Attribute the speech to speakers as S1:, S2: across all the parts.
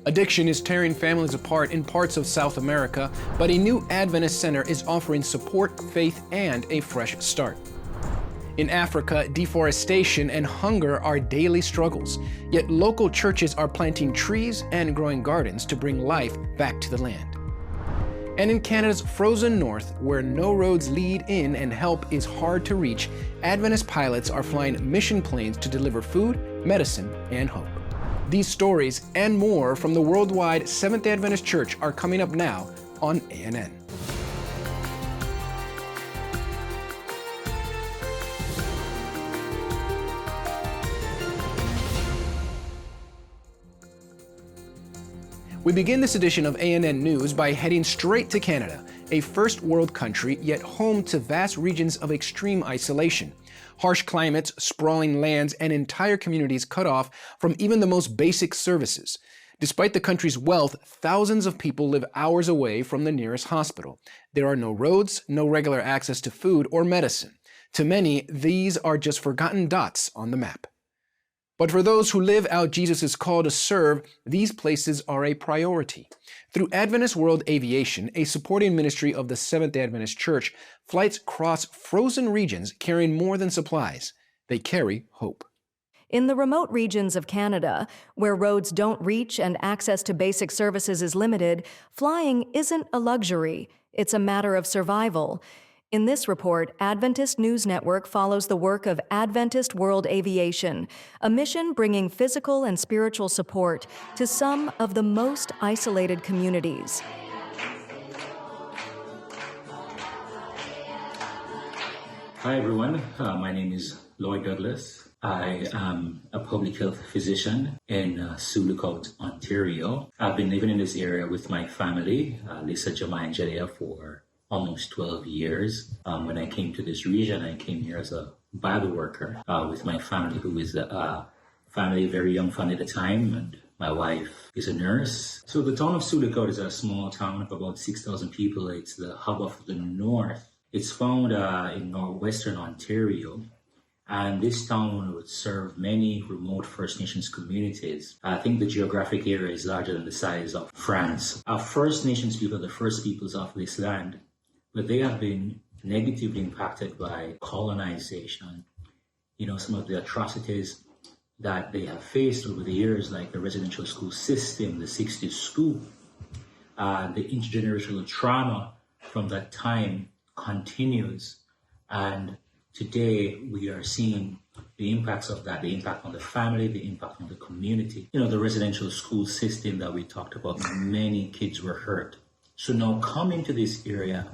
S1: Addiction is tearing families apart in parts of South America, but a new Adventist center is offering support, faith, and a fresh start. In Africa, deforestation and hunger are daily struggles, yet local churches are planting trees and growing gardens to bring life back to the land. And in Canada's frozen north, where no roads lead in and help is hard to reach, Adventist pilots are flying mission planes to deliver food, medicine, and hope. These stories and more from the worldwide Seventh-day Adventist Church are coming up now on ANN. We begin this edition of ANN News by heading straight to Canada, a first world country yet home to vast regions of extreme isolation. Harsh climates, sprawling lands, and entire communities cut off from even the most basic services. Despite the country's wealth, thousands of people live hours away from the nearest hospital. There are no roads, no regular access to food or medicine. To many, these are just forgotten dots on the map. But for those who live out Jesus' call to serve, these places are a priority. Through Adventist World Aviation, a supporting ministry of the Seventh-day Adventist Church, flights cross frozen regions carrying more than supplies. They carry hope.
S2: In the remote regions of Canada, where roads don't reach and access to basic services is limited, flying isn't a luxury. It's a matter of survival. In this report, Adventist News Network follows the work of Adventist World Aviation, a mission bringing physical and spiritual support to some of the most isolated communities.
S3: Hi everyone, my name is Lloyd Douglas. I am a public health physician in Sioux Lookout, Ontario. I've been living in this area with my family, Lisa, Jemai, and Jedediah, for almost 12 years. When I came to this region, I came here as a Bible worker with my family, who is a very young family at the time, and my wife is a nurse. So the town of Sioux Lookout is a small town of about 6,000 people. It's the hub of the north. It's found in northwestern Ontario, and this town would serve many remote First Nations communities. I think the geographic area is larger than the size of France. Our First Nations people are the first peoples of this land, but they have been negatively impacted by colonization. You know, some of the atrocities that they have faced over the years, like the residential school system, the 60s school, the intergenerational trauma from that time continues. And today we are seeing the impacts of that, the impact on the family, the impact on the community. You know, the residential school system that we talked about, many kids were hurt. So now coming to this area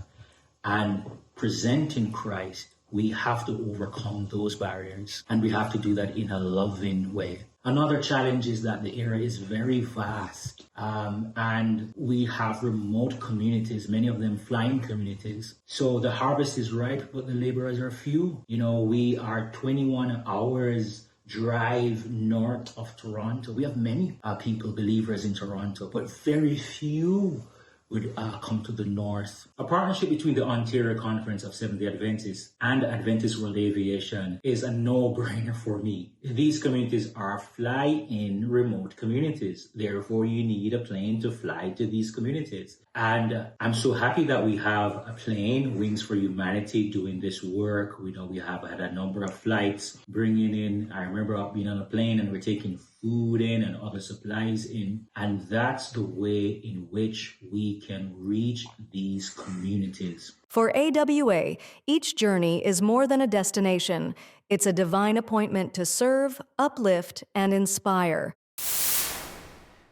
S3: and presenting Christ, we have to overcome those barriers, and we have to do that in a loving way. Another challenge is that the area is very vast, and we have remote communities, many of them flying communities. So the harvest is ripe, but the laborers are few. You know, we are 21 hours drive north of Toronto. We have many people, believers in Toronto, but very few would come to the north. A partnership between the Ontario Conference of Seventh-day Adventists and Adventist World Aviation is a no-brainer for me. These communities are fly-in remote communities. Therefore, you need a plane to fly to these communities. And I'm so happy that we have a plane, Wings for Humanity, doing this work. We know we have had a number of flights bringing in. I remember being on a plane and we're taking food in and other supplies in. And that's the way in which we can reach these communities.
S2: For AWA, each journey is more than a destination. It's a divine appointment to serve, uplift, and inspire.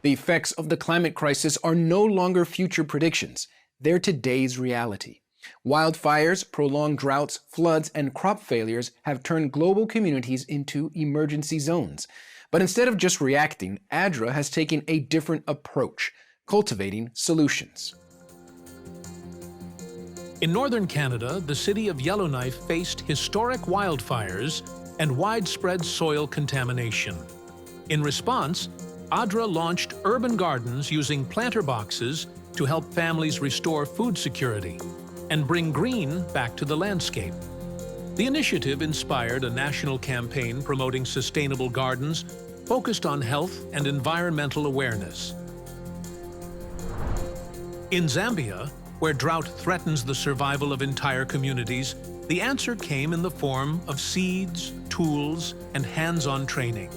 S1: The effects of the climate crisis are no longer future predictions. They're today's reality. Wildfires, prolonged droughts, floods, and crop failures have turned global communities into emergency zones. But instead of just reacting, ADRA has taken a different approach, cultivating solutions.
S4: In northern Canada, the city of Yellowknife faced historic wildfires and widespread soil contamination. In response, ADRA launched urban gardens using planter boxes to help families restore food security and bring green back to the landscape. The initiative inspired a national campaign promoting sustainable gardens focused on health and environmental awareness. In Zambia, where drought threatens the survival of entire communities, the answer came in the form of seeds, tools, and hands-on training.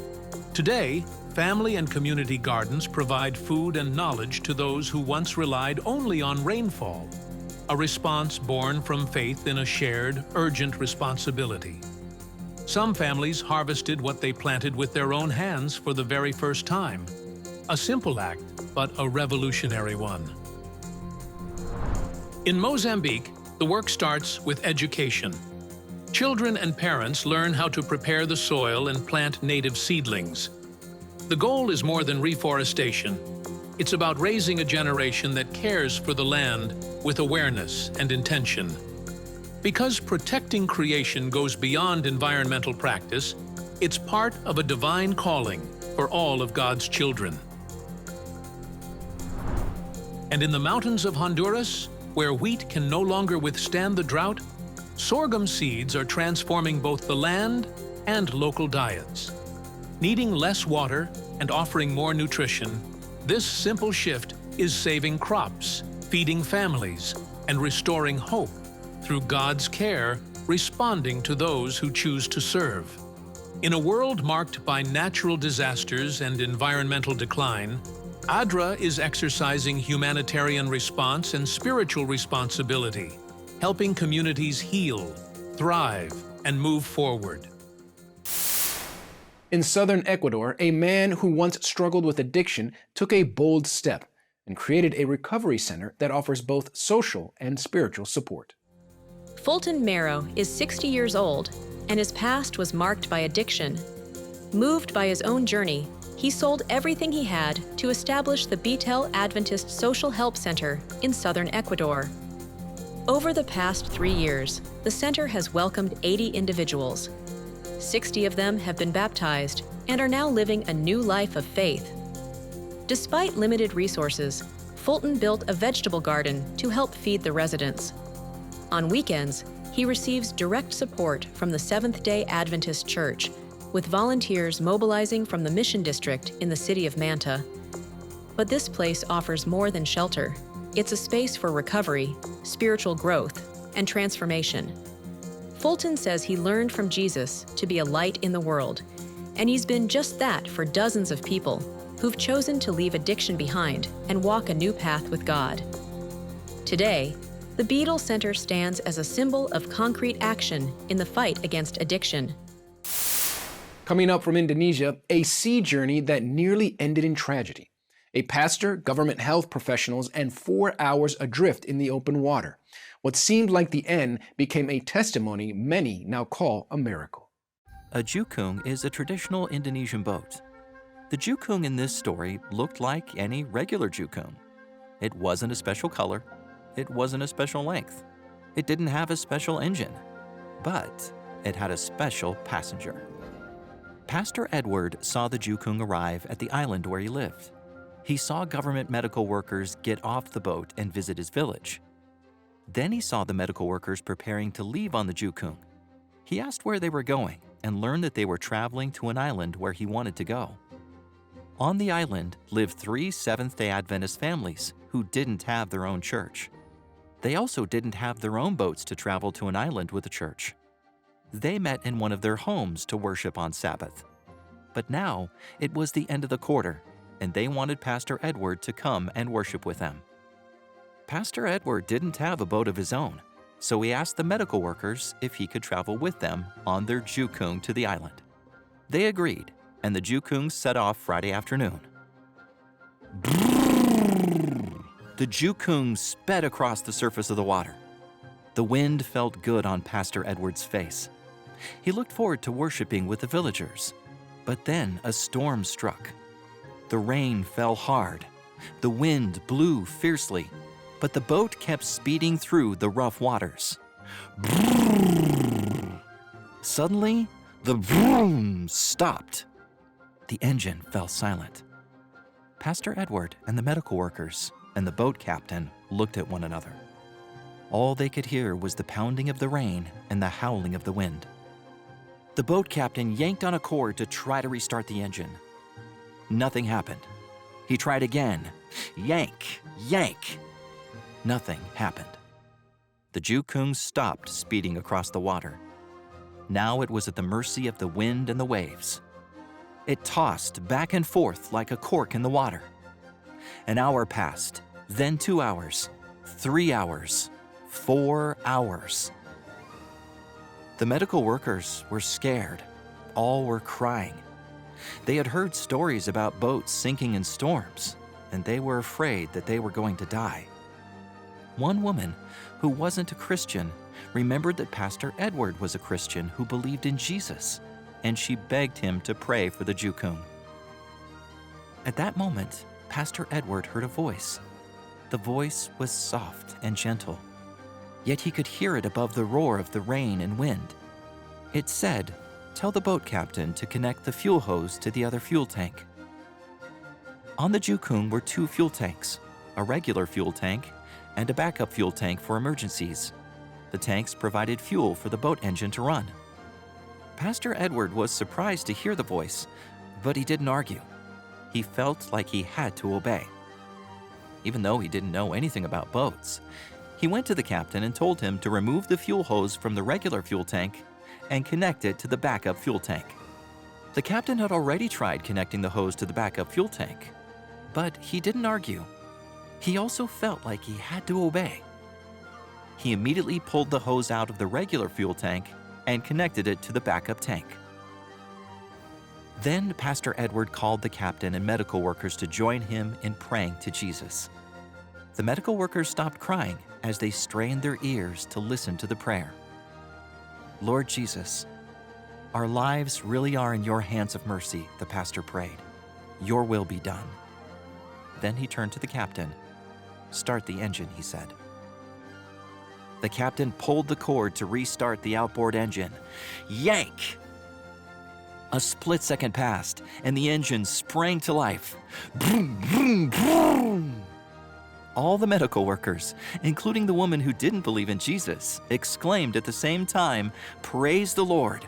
S4: Today, family and community gardens provide food and knowledge to those who once relied only on rainfall, a response born from faith in a shared, urgent responsibility. Some families harvested what they planted with their own hands for the very first time. A simple act, but a revolutionary one. In Mozambique, the work starts with education. Children and parents learn how to prepare the soil and plant native seedlings. The goal is more than reforestation. It's about raising a generation that cares for the land with awareness and intention. Because protecting creation goes beyond environmental practice, it's part of a divine calling for all of God's children. And in the mountains of Honduras, where wheat can no longer withstand the drought, sorghum seeds are transforming both the land and local diets. Needing less water and offering more nutrition, this simple shift is saving crops, feeding families, and restoring hope through God's care, responding to those who choose to serve. In a world marked by natural disasters and environmental decline, ADRA is exercising humanitarian response and spiritual responsibility, helping communities heal, thrive, and move forward.
S1: In southern Ecuador, a man who once struggled with addiction took a bold step and created a recovery center that offers both social and spiritual support.
S5: Fulton Marrow is 60 years old, and his past was marked by addiction. Moved by his own journey, he sold everything he had to establish the Seventh-day Adventist Social Help Center in southern Ecuador. Over the past 3 years, the center has welcomed 80 individuals. 60 of them have been baptized and are now living a new life of faith. Despite limited resources, Fulton built a vegetable garden to help feed the residents. On weekends, he receives direct support from the Seventh-day Adventist Church, with volunteers mobilizing from the Mission District in the city of Manta. But this place offers more than shelter. It's a space for recovery, spiritual growth, and transformation. Fulton says he learned from Jesus to be a light in the world, and he's been just that for dozens of people who've chosen to leave addiction behind and walk a new path with God. Today, the Beadle Center stands as a symbol of concrete action in the fight against addiction.
S1: Coming up from Indonesia, a sea journey that nearly ended in tragedy. A pastor, government health professionals, and 4 hours adrift in the open water. What seemed like the end became a testimony many now call a miracle.
S6: A jukung is a traditional Indonesian boat. The jukung in this story looked like any regular jukung. It wasn't a special color. It wasn't a special length. It didn't have a special engine. But it had a special passenger. Pastor Edward saw the jukung arrive at the island where he lived. He saw government medical workers get off the boat and visit his village. Then he saw the medical workers preparing to leave on the jukung. He asked where they were going and learned that they were traveling to an island where he wanted to go. On the island lived 3 Seventh-day Adventist families who didn't have their own church. They also didn't have their own boats to travel to an island with a church. They met in one of their homes to worship on Sabbath. But now it was the end of the quarter, and they wanted Pastor Edward to come and worship with them. Pastor Edward didn't have a boat of his own, so he asked the medical workers if he could travel with them on their jukung to the island. They agreed, and the jukung set off Friday afternoon. The jukung sped across the surface of the water. The wind felt good on Pastor Edward's face. He looked forward to worshiping with the villagers, but then a storm struck. The rain fell hard. The wind blew fiercely, but the boat kept speeding through the rough waters. Suddenly, the vroom stopped. The engine fell silent. Pastor Edward and the medical workers and the boat captain looked at one another. All they could hear was the pounding of the rain and the howling of the wind. The boat captain yanked on a cord to try to restart the engine. Nothing happened. He tried again. Yank, yank. nothing happened. The Jukung stopped speeding across the water. Now it was at the mercy of the wind and the waves. It tossed back and forth like a cork in the water. An hour passed, then 2 hours, 3 hours, 4 hours. The medical workers were scared. All were crying. They had heard stories about boats sinking in storms, and they were afraid that they were going to die. One woman, who wasn't a Christian, remembered that Pastor Edward was a Christian who believed in Jesus, and she begged him to pray for the Jukung. At that moment, Pastor Edward heard a voice. The voice was soft and gentle, yet he could hear it above the roar of the rain and wind. It said, "Tell the boat captain to connect the fuel hose to the other fuel tank." On the Jukung were 2 fuel tanks, a regular fuel tank and a backup fuel tank for emergencies. The tanks provided fuel for the boat engine to run. Pastor Edward was surprised to hear the voice, but he didn't argue. He felt like he had to obey. Even though he didn't know anything about boats, he went to the captain and told him to remove the fuel hose from the regular fuel tank and connect it to the backup fuel tank. The captain had already tried connecting the hose to the backup fuel tank, but he didn't argue. He also felt like he had to obey. He immediately pulled the hose out of the regular fuel tank and connected it to the backup tank. Then Pastor Edward called the captain and medical workers to join him in praying to Jesus. The medical workers stopped crying as they strained their ears to listen to the prayer. "Lord Jesus, our lives really are in your hands of mercy," the pastor prayed. "Your will be done." Then he turned to the captain. "Start the engine," he said. The captain pulled the cord to restart the outboard engine. Yank! A split second passed, and the engine sprang to life. Vroom, vroom, vroom. All the medical workers, including the woman who didn't believe in Jesus, exclaimed at the same time, "Praise the Lord!"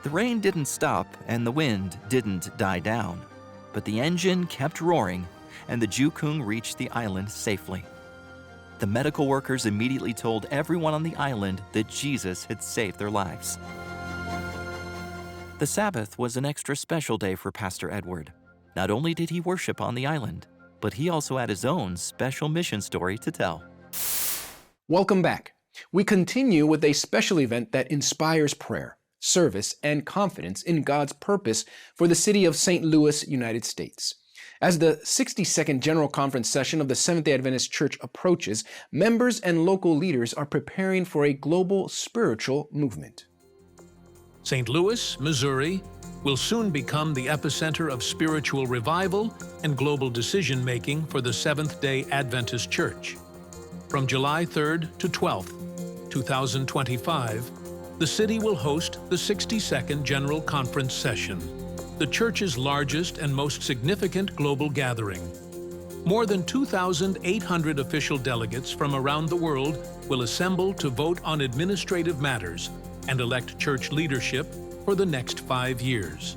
S6: The rain didn't stop, and the wind didn't die down, but the engine kept roaring, and the Jukung reached the island safely. The medical workers immediately told everyone on the island that Jesus had saved their lives. The Sabbath was an extra special day for Pastor Edward. Not only did he worship on the island, but he also had his own special mission story to tell.
S1: Welcome back. We continue with a special event that inspires prayer, service, and confidence in God's purpose for the city of St. Louis, United States. As the 62nd General Conference session of the Seventh-day Adventist Church approaches, members and local leaders are preparing for a global spiritual movement.
S4: St. Louis, Missouri, will soon become the epicenter of spiritual revival and global decision-making for the Seventh-day Adventist Church. From July 3rd to 12th, 2025, the city will host the 62nd General Conference session, the church's largest and most significant global gathering. More than 2,800 official delegates from around the world will assemble to vote on administrative matters and elect church leadership for the next 5 years.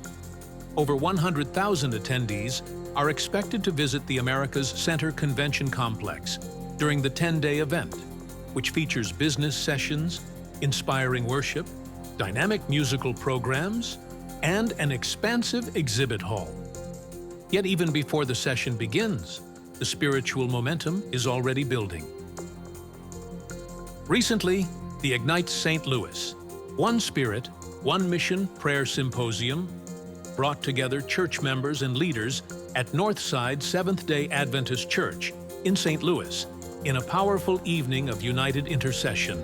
S4: Over 100,000 attendees are expected to visit the America's Center Convention Complex during the 10-day event, which features business sessions, inspiring worship, dynamic musical programs, and an expansive exhibit hall. Yet even before the session begins, the spiritual momentum is already building. Recently, the Ignite St. Louis, One Spirit, One Mission Prayer Symposium brought together church members and leaders at Northside Seventh-day Adventist Church in St. Louis in a powerful evening of united intercession.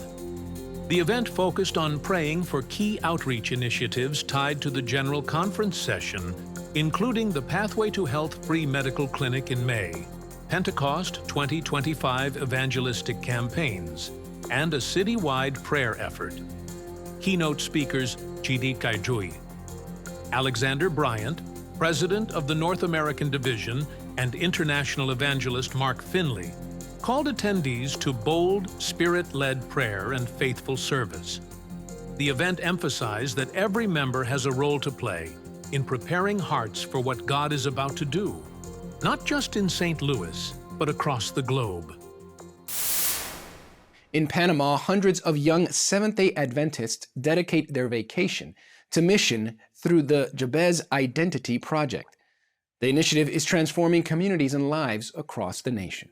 S4: The event focused on praying for key outreach initiatives tied to the General Conference session, including the Pathway to Health Free Medical Clinic in May, Pentecost 2025 evangelistic campaigns, and a citywide prayer effort. Keynote speakers Chidi Kaijui, Alexander Bryant, President of the North American Division, and international evangelist Mark Finley, called attendees to bold, Spirit-led prayer and faithful service. The event emphasized that every member has a role to play in preparing hearts for what God is about to do, not just in St. Louis, but across the globe.
S1: In Panama, hundreds of young Seventh-day Adventists dedicate their vacation to mission through the Jabez Identity Project. The initiative is transforming communities and lives across the nation.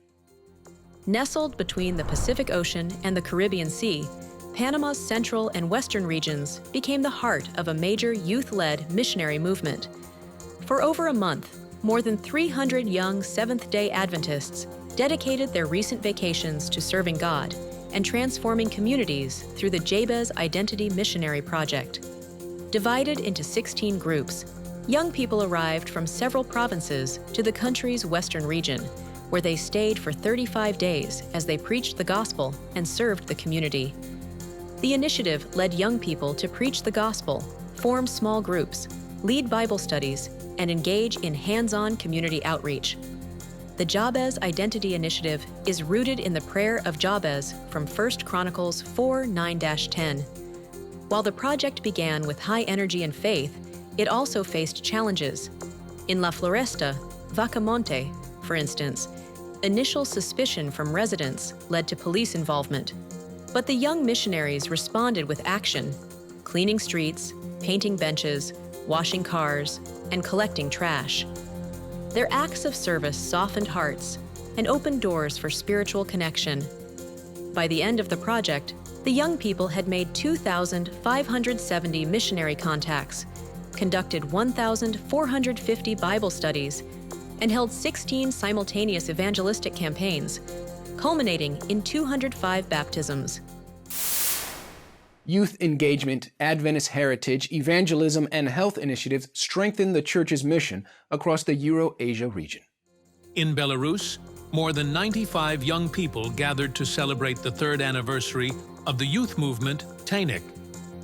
S5: Nestled between the Pacific Ocean and the Caribbean Sea, Panama's central and western regions became the heart of a major youth-led missionary movement. For over a month, more than 300 young Seventh-day Adventists dedicated their recent vacations to serving God and transforming communities through the Jabez Identity Missionary Project. Divided into 16 groups, young people arrived from several provinces to the country's western region, where they stayed for 35 days as they preached the gospel and served the community. The initiative led young people to preach the gospel, form small groups, lead Bible studies, and engage in hands-on community outreach. The Jabez Identity Initiative is rooted in the prayer of Jabez from 1 Chronicles 4:9-10. While the project began with high energy and faith, it also faced challenges. In La Floresta, Vacamonte, for instance, initial suspicion from residents led to police involvement. But the young missionaries responded with action, cleaning streets, painting benches, washing cars, and collecting trash. Their acts of service softened hearts and opened doors for spiritual connection. By the end of the project, the young people had made 2,570 missionary contacts, conducted 1,450 Bible studies, and held 16 simultaneous evangelistic campaigns, culminating in 205 baptisms.
S1: Youth engagement, Adventist heritage, evangelism, and health initiatives strengthen the Church's mission across the Euro-Asia region.
S4: In Belarus, more than 95 young people gathered to celebrate the third anniversary of the youth movement Tainik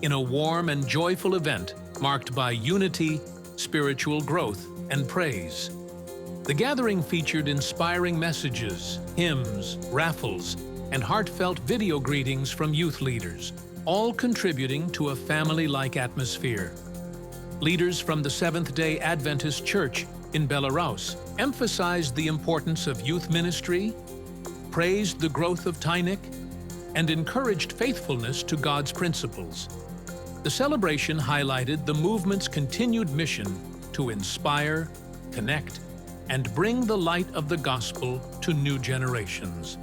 S4: in a warm and joyful event marked by unity, spiritual growth, and praise. The gathering featured inspiring messages, hymns, raffles, and heartfelt video greetings from youth leaders, all contributing to a family-like atmosphere. Leaders from the Seventh-day Adventist Church in Belarus emphasized the importance of youth ministry, praised the growth of Tainik, and encouraged faithfulness to God's principles. The celebration highlighted the movement's continued mission to inspire, connect, and bring the light of the gospel to new generations.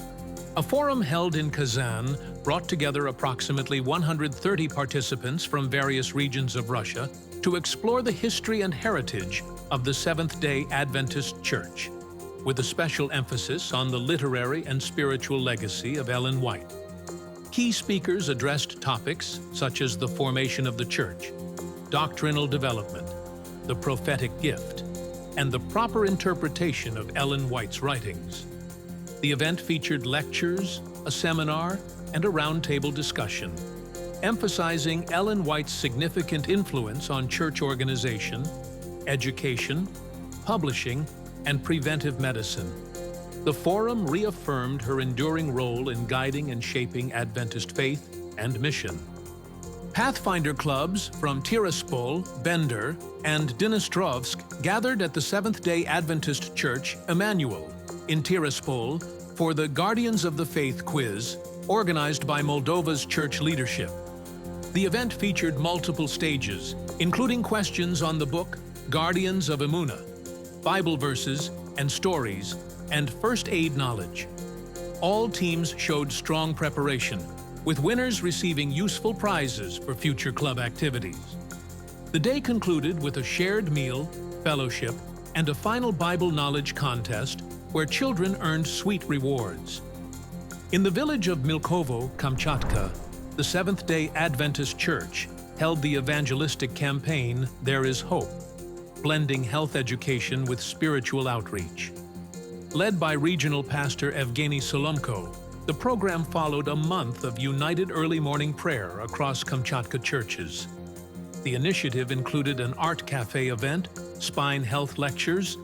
S4: A forum held in Kazan brought together approximately 130 participants from various regions of Russia to explore the history and heritage of the Seventh-day Adventist Church, with a special emphasis on the literary and spiritual legacy of Ellen White. Key speakers addressed topics such as the formation of the Church, doctrinal development, the prophetic gift, and the proper interpretation of Ellen White's writings. The event featured lectures, a seminar, and a roundtable discussion, emphasizing Ellen White's significant influence on church organization, education, publishing, and preventive medicine. The forum reaffirmed her enduring role in guiding and shaping Adventist faith and mission. Pathfinder clubs from Tiraspol, Bender, and Dnistrovsk gathered at the Seventh-day Adventist Church, Emmanuel, in Tiraspol for the Guardians of the Faith quiz organized by Moldova's church leadership. The event featured multiple stages, including questions on the book Guardians of Emunah, Bible verses and stories, and first aid knowledge. All teams showed strong preparation, with winners receiving useful prizes for future club activities. The day concluded with a shared meal, fellowship, and a final Bible knowledge contest where children earned sweet rewards. In the village of Milkovo, Kamchatka, the Seventh-day Adventist Church held the evangelistic campaign There Is Hope, blending health education with spiritual outreach. Led by regional pastor Evgeny Solomko, the program followed a month of united early morning prayer across Kamchatka churches. The initiative included an art cafe event, spine health lectures,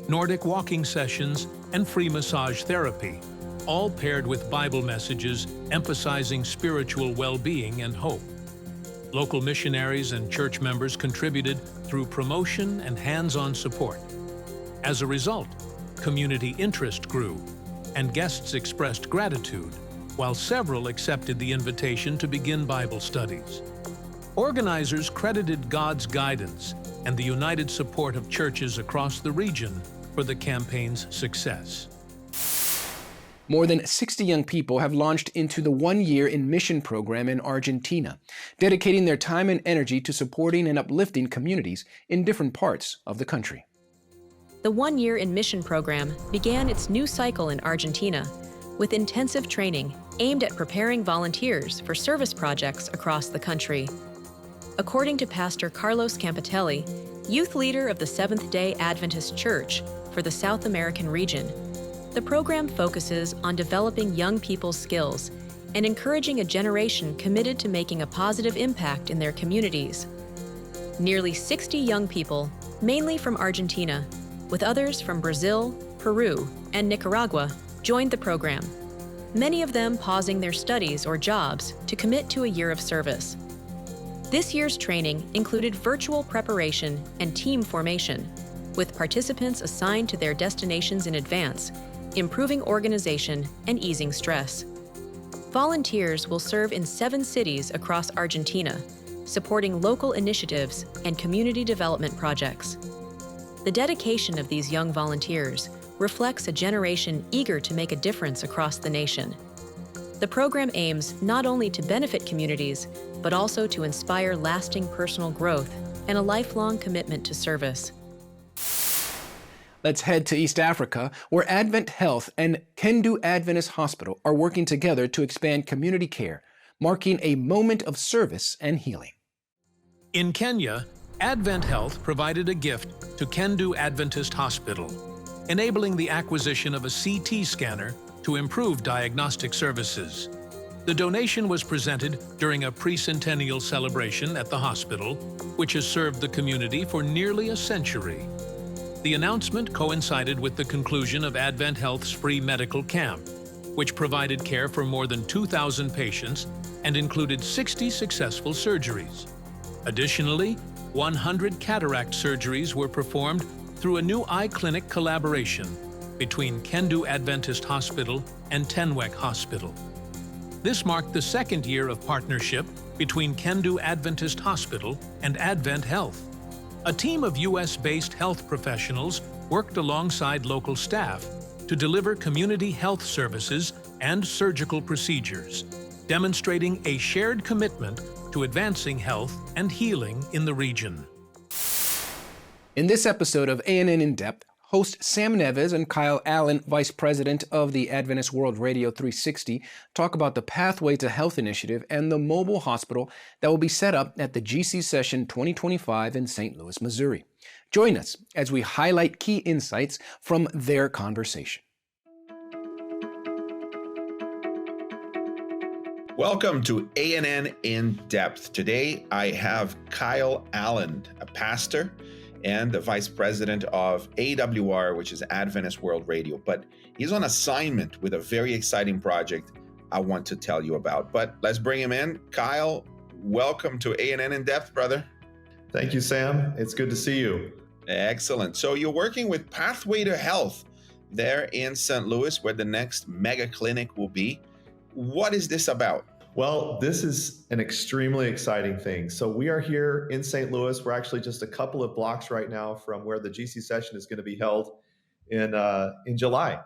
S4: Nordic walking sessions, and free massage therapy, all paired with Bible messages emphasizing spiritual well-being and hope. Local missionaries and church members contributed through promotion and hands-on support. As a result, community interest grew, and guests expressed gratitude while several accepted the invitation to begin Bible studies. Organizers credited God's guidance and the united support of churches across the region for the campaign's success.
S1: More than 60 young people have launched into the 1 Year in Mission program in Argentina, dedicating their time and energy to supporting and uplifting communities in different parts of the country.
S5: The 1 Year in Mission program began its new cycle in Argentina with intensive training aimed at preparing volunteers for service projects across the country. According to Pastor Carlos Campitelli, youth leader of the Seventh-day Adventist Church for the South American region, the program focuses on developing young people's skills and encouraging a generation committed to making a positive impact in their communities. Nearly 60 young people, mainly from Argentina, with others from Brazil, Peru, and Nicaragua, joined the program, many of them pausing their studies or jobs to commit to a year of service. This year's training included virtual preparation and team formation, with participants assigned to their destinations in advance, improving organization and easing stress. Volunteers will serve in 7 cities across Argentina, supporting local initiatives and community development projects. The dedication of these young volunteers reflects a generation eager to make a difference across the nation. The program aims not only to benefit communities, but also to inspire lasting personal growth and a lifelong commitment to service.
S1: Let's head to East Africa, where Advent Health and Kendu Adventist Hospital are working together to expand community care, marking a moment of service and healing.
S4: In Kenya, Advent Health provided a gift to Kendu Adventist Hospital, enabling the acquisition of a CT scanner to improve diagnostic services. The donation was presented during a pre-centennial celebration at the hospital, which has served the community for nearly a century. The announcement coincided with the conclusion of Advent Health's free medical camp, which provided care for more than 2,000 patients and included 60 successful surgeries. Additionally, 100 cataract surgeries were performed through a new eye clinic collaboration between Kendu Adventist Hospital and Tenwek Hospital. This marked the 2nd year of partnership between Kendu Adventist Hospital and Advent Health. A team of U.S.-based health professionals worked alongside local staff to deliver community health services and surgical procedures, demonstrating a shared commitment to advancing health and healing in the region.
S1: In this episode of ANN In Depth, host Sam Neves and Kyle Allen, Vice President of the Adventist World Radio 360, talk about the Pathway to Health initiative and the mobile hospital that will be set up at the GC Session 2025 in St. Louis, Missouri. Join us as we highlight key insights from their conversation.
S7: Welcome to ANN In Depth. Today I have Kyle Allen, a pastor and the vice president of AWR, which is Adventist World Radio. But he's on assignment with a very exciting project I want to tell you about. But let's bring him in. Kyle, welcome to ANN In Depth, brother.
S8: Thank you, Sam. It's good to see you.
S7: Excellent. So you're working with Pathway to Health there in St. Louis, where the next mega clinic will be. What is this about?
S8: Well, this is an extremely exciting thing. So we are here in St. Louis. We're actually just a couple of blocks right now from where the GC session is going to be held in July.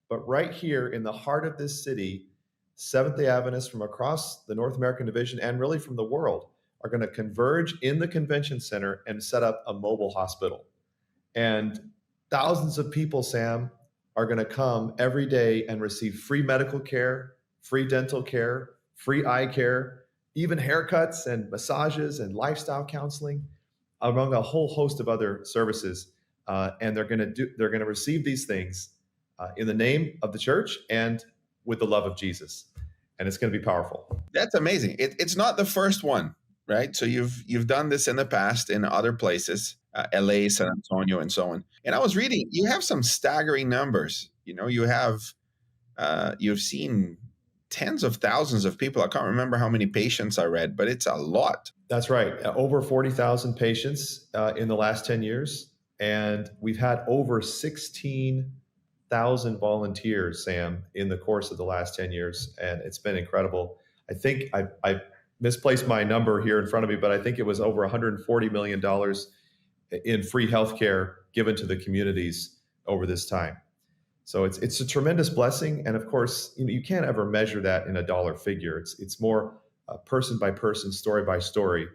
S8: But right here in the heart of this city, Seventh-day Adventists from across the North American division and really from the world are going to converge in the convention center and set up a mobile hospital. And thousands of people, Sam, are going to come every day and receive free medical care, free dental care, free eye care, even haircuts and massages and lifestyle counseling, among a whole host of other services. And they're going to receive these things in the name of the church and with the love of Jesus. And it's going to be powerful.
S7: That's amazing. It's not the first one, right? So you've done this in the past in other places, LA, San Antonio, and so on. And I was reading, you have some staggering numbers. You know, you've seen tens of thousands of people. I can't remember how many patients I read, but it's a lot.
S8: That's right. Over 40,000 patients in the last 10 years. And we've had over 16 1,000 volunteers, Sam, in the course of the last 10 years, and it's been incredible. I think I misplaced my number here in front of me, but I think it was over $140 million in free healthcare given to the communities over this time. So it's a tremendous blessing, and of course, you can't ever measure that in a dollar figure. It's more person by person, story by story,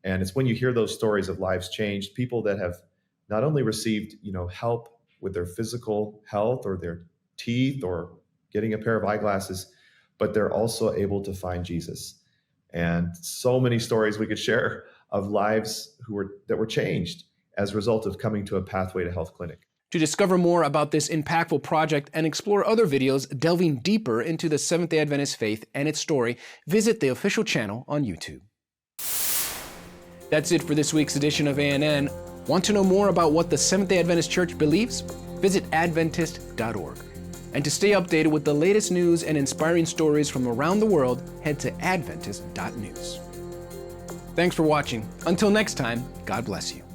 S8: and it's when you hear those stories of lives changed, people that have not only received help with their physical health or their teeth or getting a pair of eyeglasses, but they're also able to find Jesus. And so many stories we could share of lives that were changed as a result of coming to a Pathway to Health clinic.
S1: To discover more about this impactful project and explore other videos delving deeper into the Seventh-day Adventist faith and its story, visit the official channel on YouTube. That's it for this week's edition of ANN. Want to know more about what the Seventh-day Adventist Church believes? Visit Adventist.org. And to stay updated with the latest news and inspiring stories from around the world, head to Adventist.news. Thanks for watching. Until next time, God bless you.